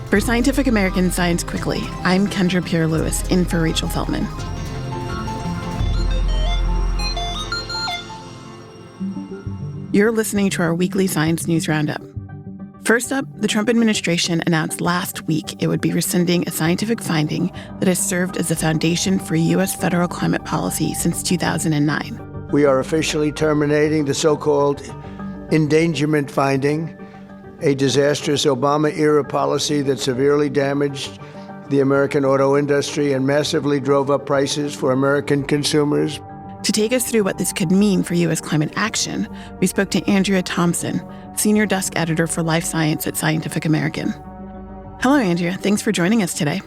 For Scientific American Science Quickly, I'm Kendra Pierre-Louis, in for Rachel Feltman. You're listening to our weekly science news roundup. First up, the Trump administration announced last week it would be rescinding a scientific finding that has served as the foundation for U.S. federal climate policy since 2009. We are officially terminating the so-called endangerment finding, a disastrous Obama-era policy that severely damaged the American auto industry and massively drove up prices for American consumers. To take us through what this could mean for U.S. climate action, we spoke to Andrea Thompson, Senior Desk Editor for Life Science at Scientific American. Hello, Andrea. Thanks for joining us today.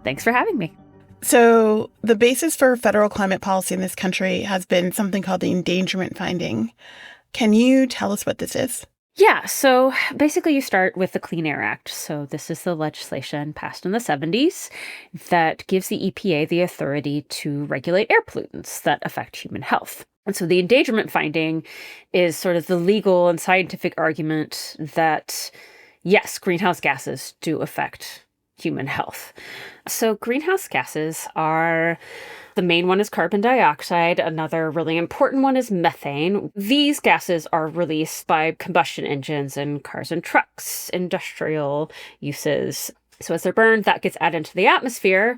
Thanks for having me. So the basis for federal climate policy in this country has been something called the endangerment finding. Can you tell us what this is? Yeah, so basically you start with the Clean Air Act. So this is the legislation passed in the 70s that gives the EPA the authority to regulate air pollutants that affect human health. And so the endangerment finding is sort of the legal and scientific argument that, yes, greenhouse gases do affect human health. So greenhouse gases are... The main one is carbon dioxide. Another really important one is methane. These gases are released by combustion engines in cars and trucks, industrial uses. So as they're burned, that gets added into the atmosphere.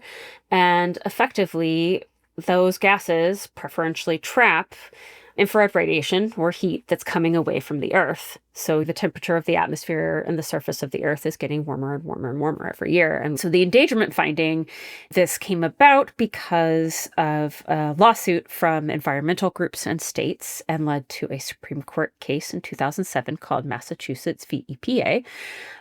And effectively, those gases preferentially trap infrared radiation or heat that's coming away from the Earth. So the temperature of the atmosphere and the surface of the Earth is getting warmer and warmer and warmer every year. And so the endangerment finding, this came about because of a lawsuit from environmental groups and states and led to a Supreme Court case in 2007 called Massachusetts v. EPA.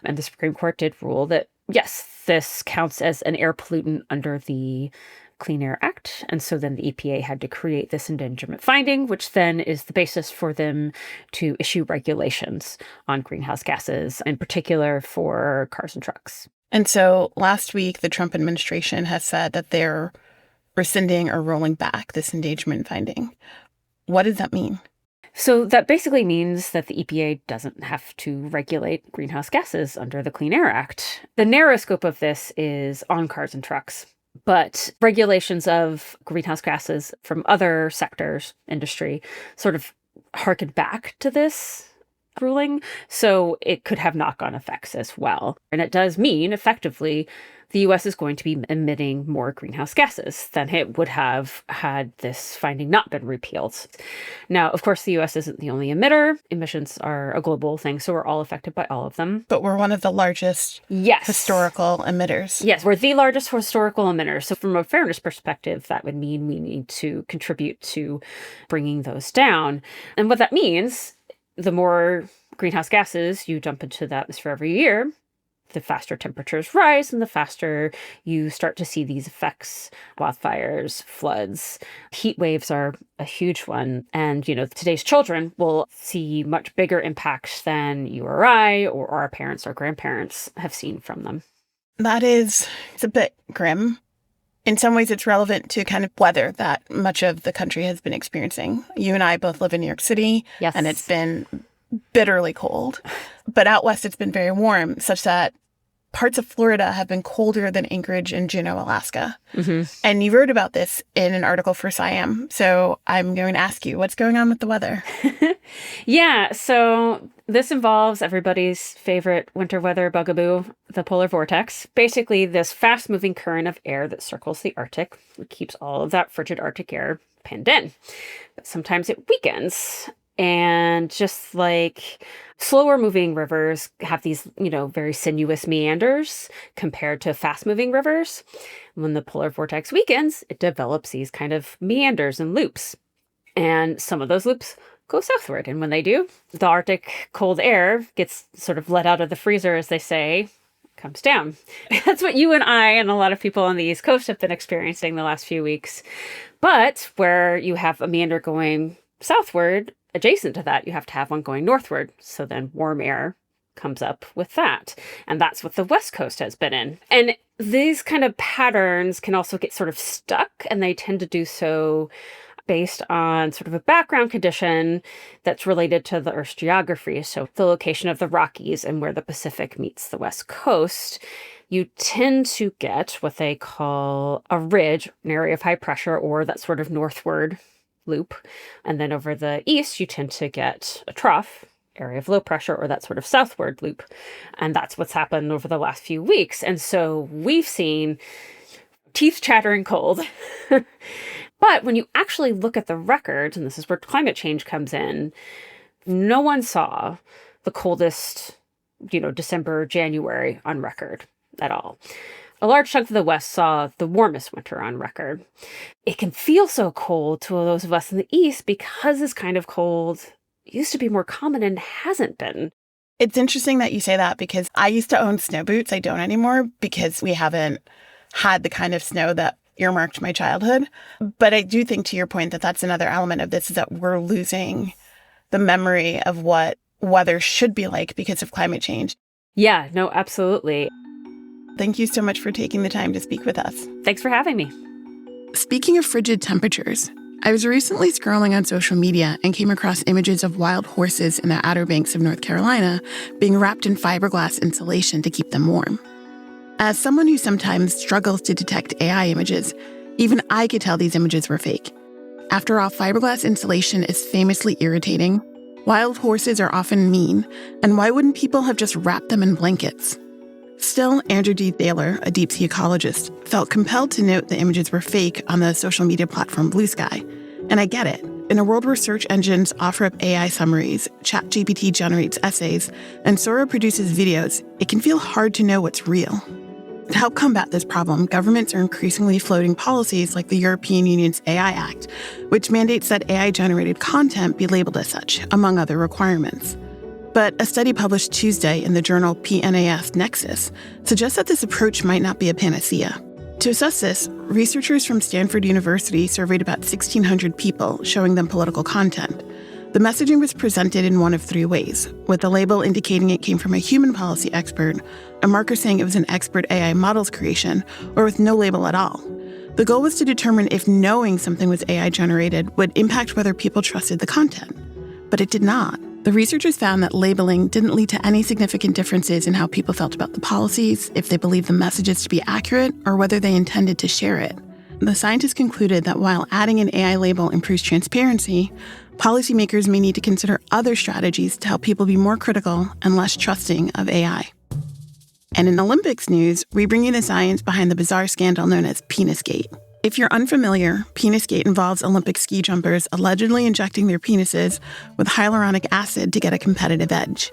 And the Supreme Court did rule that, yes, this counts as an air pollutant under the Clean Air Act. And so then the EPA had to create this endangerment finding, which then is the basis for them to issue regulations on greenhouse gases, in particular for cars and trucks. And so last week, the Trump administration has said that they're rescinding or rolling back this endangerment finding. What does that mean? So that basically means that the EPA doesn't have to regulate greenhouse gases under the Clean Air Act. The narrow scope of this is on cars and trucks. But regulations of greenhouse gases from other sectors, industry, sort of harken back to this ruling. So it could have knock-on effects as well. And it does mean, effectively, the U.S. is going to be emitting more greenhouse gases than it would have had this finding not been repealed. Now, of course, the U.S. isn't the only emitter. Emissions are a global thing, so we're all affected by all of them. But we're one of the largest historical emitters. Yes, we're the largest historical emitter. So from a fairness perspective, that would mean we need to contribute to bringing those down. And what that means, the more greenhouse gases you dump into the atmosphere every year, the faster temperatures rise and the faster you start to see these effects. Wildfires, floods, heat waves are a huge one. And, today's children will see much bigger impacts than you or I or our parents or grandparents have seen from them. It's a bit grim. In some ways, it's relevant to kind of weather that much of the country has been experiencing. You and I both live in New York City, yes, and it's been bitterly cold. But out west, it's been very warm, such that parts of Florida have been colder than Anchorage and Juneau, Alaska. Mm-hmm. And you wrote about this in an article for SciAm. So I'm going to ask you, what's going on with the weather? Yeah, so this involves everybody's favorite winter weather bugaboo, the polar vortex. Basically, this fast-moving current of air that circles the Arctic. It keeps all of that frigid Arctic air pinned in. But sometimes it weakens. And just like slower moving rivers have these, very sinuous meanders compared to fast moving rivers. When the polar vortex weakens, it develops these kind of meanders and loops. And some of those loops go southward. And when they do, the Arctic cold air gets sort of let out of the freezer, as they say, comes down. That's what you and I and a lot of people on the East Coast have been experiencing the last few weeks. But where you have a meander going southward, adjacent to that, you have to have one going northward. So then warm air comes up with that. And that's what the West Coast has been in. And these kind of patterns can also get sort of stuck, and they tend to do so based on sort of a background condition that's related to the Earth's geography. So the location of the Rockies and where the Pacific meets the West Coast, you tend to get what they call a ridge, an area of high pressure, or that sort of northward loop. And then over the east, you tend to get a trough, area of low pressure, or that sort of southward loop. And that's what's happened over the last few weeks. And so we've seen teeth chattering cold. But when you actually look at the records, and this is where climate change comes in, no one saw the coldest, December, January on record at all. A large chunk of the West saw the warmest winter on record. It can feel so cold to those of us in the East because this kind of cold used to be more common and hasn't been. It's interesting that you say that because I used to own snow boots. I don't anymore because we haven't had the kind of snow that earmarked my childhood. But I do think, to your point, that that's another element of this, is that we're losing the memory of what weather should be like because of climate change. Yeah, no, absolutely. Thank you so much for taking the time to speak with us. Thanks for having me. Speaking of frigid temperatures, I was recently scrolling on social media and came across images of wild horses in the Outer Banks of North Carolina being wrapped in fiberglass insulation to keep them warm. As someone who sometimes struggles to detect AI images, even I could tell these images were fake. After all, fiberglass insulation is famously irritating. Wild horses are often mean, and why wouldn't people have just wrapped them in blankets? Still, Andrew D. Thaler, a deep sea ecologist, felt compelled to note the images were fake on the social media platform Blue Sky. And I get it. In a world where search engines offer up AI summaries, ChatGPT generates essays, and Sora produces videos, it can feel hard to know what's real. To help combat this problem, governments are increasingly floating policies like the European Union's AI Act, which mandates that AI-generated content be labeled as such, among other requirements. But a study published Tuesday in the journal PNAS Nexus suggests that this approach might not be a panacea. To assess this, researchers from Stanford University surveyed about 1,600 people, showing them political content. The messaging was presented in one of three ways, with the label indicating it came from a human policy expert, a marker saying it was an expert AI model's creation, or with no label at all. The goal was to determine if knowing something was AI-generated would impact whether people trusted the content. But it did not. The researchers found that labeling didn't lead to any significant differences in how people felt about the policies, if they believed the messages to be accurate, or whether they intended to share it. The scientists concluded that while adding an AI label improves transparency, policymakers may need to consider other strategies to help people be more critical and less trusting of AI. And in Olympics news, we bring you the science behind the bizarre scandal known as Penisgate. If you're unfamiliar, Penisgate involves Olympic ski jumpers allegedly injecting their penises with hyaluronic acid to get a competitive edge.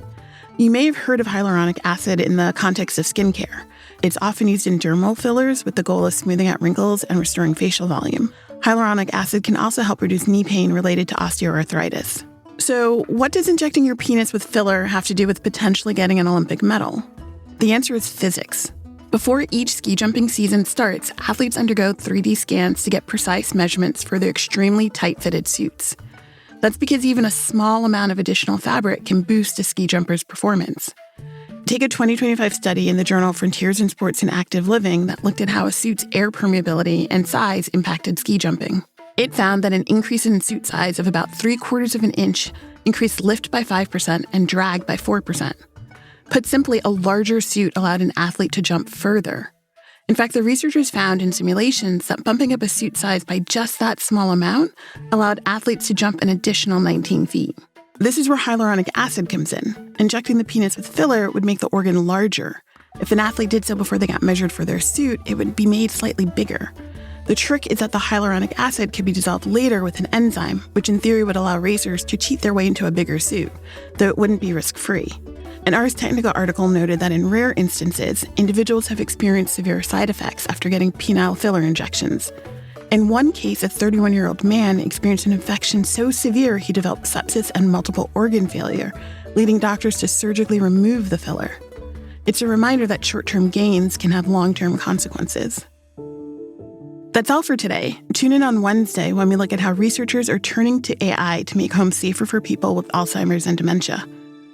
You may have heard of hyaluronic acid in the context of skincare. It's often used in dermal fillers with the goal of smoothing out wrinkles and restoring facial volume. Hyaluronic acid can also help reduce knee pain related to osteoarthritis. So, what does injecting your penis with filler have to do with potentially getting an Olympic medal? The answer is physics. Before each ski jumping season starts, athletes undergo 3D scans to get precise measurements for their extremely tight-fitted suits. That's because even a small amount of additional fabric can boost a ski jumper's performance. Take a 2025 study in the journal Frontiers in Sports and Active Living that looked at how a suit's air permeability and size impacted ski jumping. It found that an increase in suit size of about 3/4 of an inch increased lift by 5% and drag by 4%. Put simply, a larger suit allowed an athlete to jump further. In fact, the researchers found in simulations that bumping up a suit size by just that small amount allowed athletes to jump an additional 19 feet. This is where hyaluronic acid comes in. Injecting the penis with filler would make the organ larger. If an athlete did so before they got measured for their suit, it would be made slightly bigger. The trick is that the hyaluronic acid could be dissolved later with an enzyme, which in theory would allow racers to cheat their way into a bigger suit, though it wouldn't be risk-free. An Ars Technica article noted that in rare instances, individuals have experienced severe side effects after getting penile filler injections. In one case, a 31-year-old man experienced an infection so severe he developed sepsis and multiple organ failure, leading doctors to surgically remove the filler. It's a reminder that short-term gains can have long-term consequences. That's all for today. Tune in on Wednesday when we look at how researchers are turning to AI to make homes safer for people with Alzheimer's and dementia.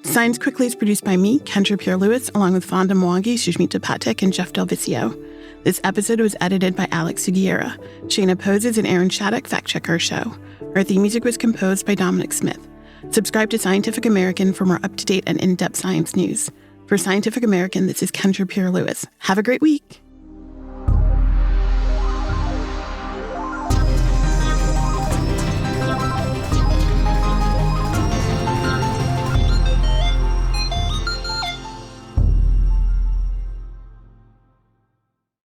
Science Quickly is produced by me, Kendra Pierre-Louis, along with Fonda Mwangi, Sushmita, Pathak, and Jeff DelViscio. This episode was edited by Alex Sugiura. Shayna Posses and Aaron Shattuck fact-check our show. Our theme music was composed by Dominic Smith. Subscribe to Scientific American for more up-to-date and in-depth science news. For Scientific American, this is Kendra Pierre-Louis. Have a great week.